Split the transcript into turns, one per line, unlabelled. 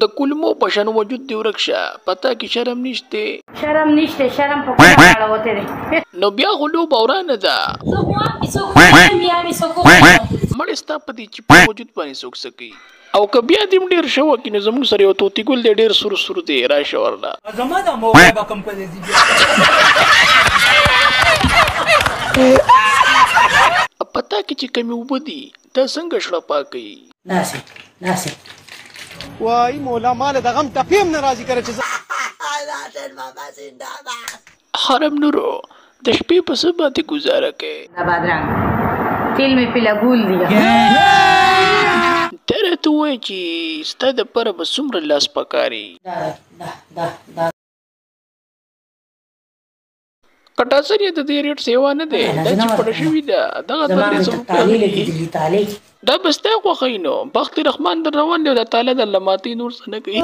د کلمو په شان وجود دی ورکشه پتا کې شرم نشته
شرم په کومه اړه وته دي
نو بیا غلو باورانه ده مړ ستا په دې چې په وجود باندې څوک سکی او که بیا دې ډیر شو کې نو زموږ سره یو توتی ګل دې ډیر سر دی راشه ورلا
زما د موبایل به کم کړی دي
پتا کې چې کمی وبدي دا څنګه شړه پاکي
ناسي
وای مولا مال د غم تفیم ناراضي کړی چې
حرم نورو د شپې په څه باندې گزاره کوي
دا بادرنګ تیل می په لګول دی
تر ته وای چې ستاد پر به څومره لاس پکاري
دا
کټاسری د دې ریټ سیوا نه دی دا چې پړ شوی دا دغه د
تعالی
دا بسته خو خینو بخت رحمان در روان دی د تعالی د لماتی نور سره کوي